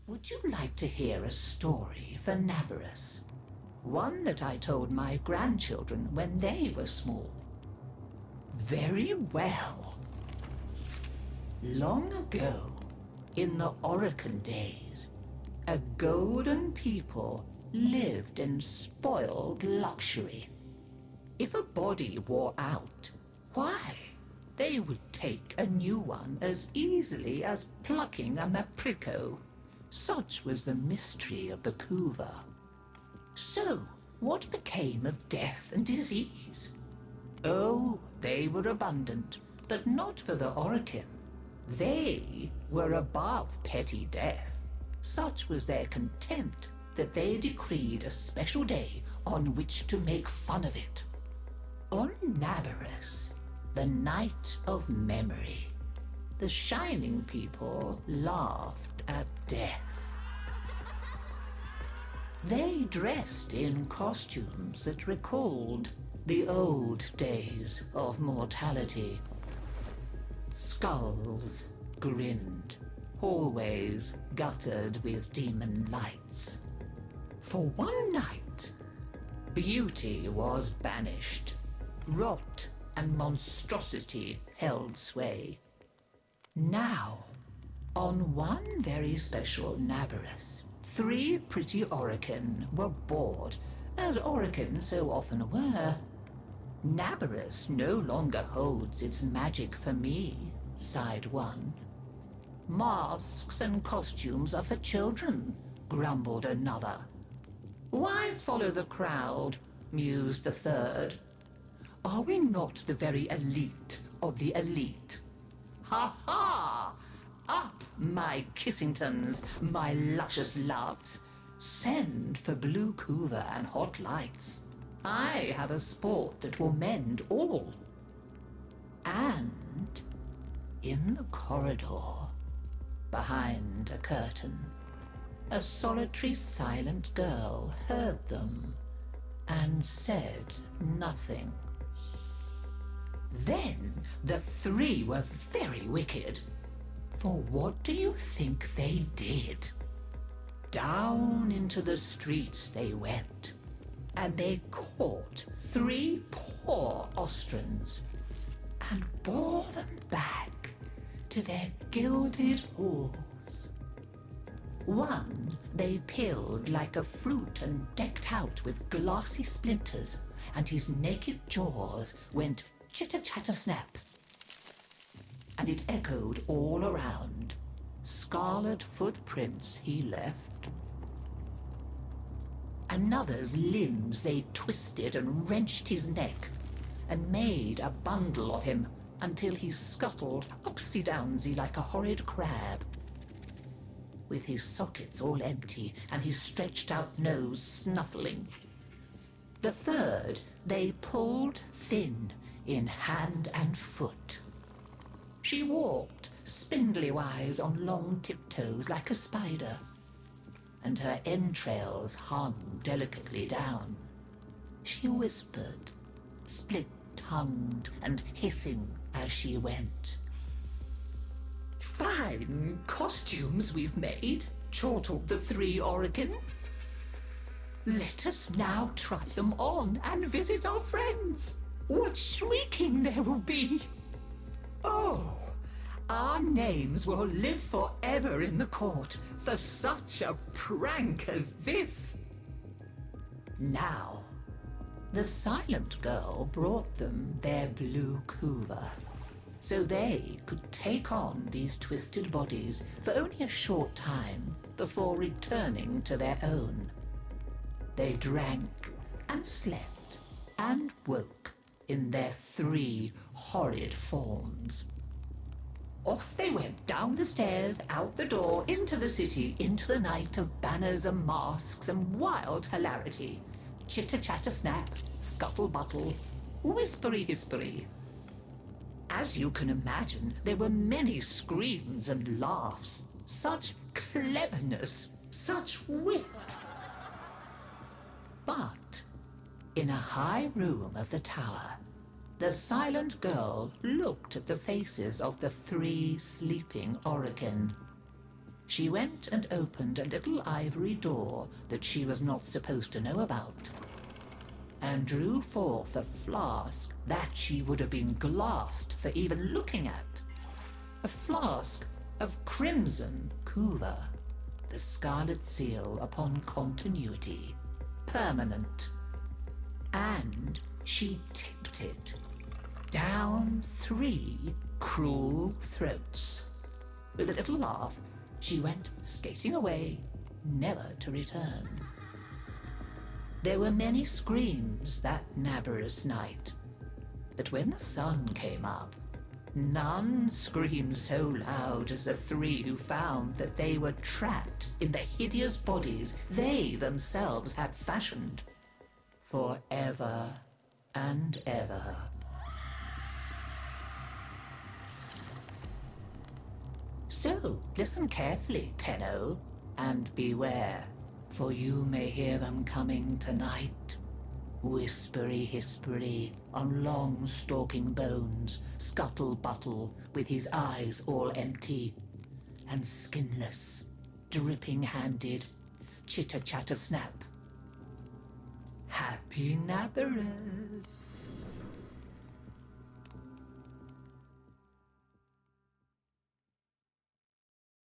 Would you like to hear a story for Naberus? One that I told my grandchildren when they were small. Very well. Long ago, in the Oricon days, a golden people lived in spoiled luxury. If a body wore out, why, they would take a new one as easily as plucking a maprico. Such was the mystery of the Kuva. So, what became of death and disease? Oh, they were abundant, but not for the Oricon. They were above petty death. Such was their contempt that they decreed a special day on which to make fun of it. On Naberus, the night of memory, the shining people laughed at death. They dressed in costumes that recalled the old days of mortality. Skulls grinned, hallways guttered with demon lights. For one night, beauty was banished. Rot and monstrosity held sway. Now, on one very special Naberus, 3 pretty Oricon were bored, as Oricon so often were. Naberus no longer holds its magic for me, sighed one. Masks and costumes are for children, grumbled another. Why follow the crowd, mused the third. Are we not the very elite of the elite? Ha ha! Up, my Kissingtons, my luscious loves. Send for blue Kuva and hot lights. I have a sport that will mend all. And in the corridor, behind a curtain, a solitary silent girl heard them and said nothing. Then the 3 were very wicked. For what do you think they did? Down into the streets they went, and they caught 3 poor ostrons and bore them back to their gilded halls. One they peeled like a fruit and decked out with glassy splinters, and his naked jaws went chitter-chatter-snap. And it echoed all around. Scarlet footprints he left. Another's limbs they twisted and wrenched his neck, and made a bundle of him until he scuttled upsy-downsy like a horrid crab, with his sockets all empty and his stretched-out nose snuffling. The third they pulled thin in hand and foot. She walked spindly-wise on long tiptoes like a spider, and her entrails hung delicately down. She whispered, split-tongued and hissing as she went. Fine costumes we've made, chortled the 3 Oricon. Let us now try them on and visit our friends. What shrieking there will be! Oh, our names will live forever in the court for such a prank as this. Now, the silent girl brought them their blue Kuva, so they could take on these twisted bodies for only a short time before returning to their own. They drank and slept and woke in their 3 horrid forms. Off they went down the stairs, out the door, into the city, into the night of banners and masks and wild hilarity. Chitter-chatter-snap, scuttle-buttle, whispery-hispery. As you can imagine, there were many screams and laughs. Such cleverness, such wit. But in a high room of the tower, the silent girl looked at the faces of the 3 sleeping Oricon. She went and opened a little ivory door that she was not supposed to know about, and drew forth a flask that she would have been glassed for even looking at. A flask of crimson kuva, the scarlet seal upon continuity, permanent. And she tipped it down 3 cruel throats. With a little laugh, she went skating away, never to return. There were many screams that Naberus night, but when the sun came up, none screamed so loud as the 3 who found that they were trapped in the hideous bodies they themselves had fashioned forever and ever. So, listen carefully, Tenno, and beware, for you may hear them coming tonight. Whispery-hispery on long stalking bones, scuttle-buttle with his eyes all empty, and skinless, dripping-handed, chitter-chatter-snap. Happy Naberus!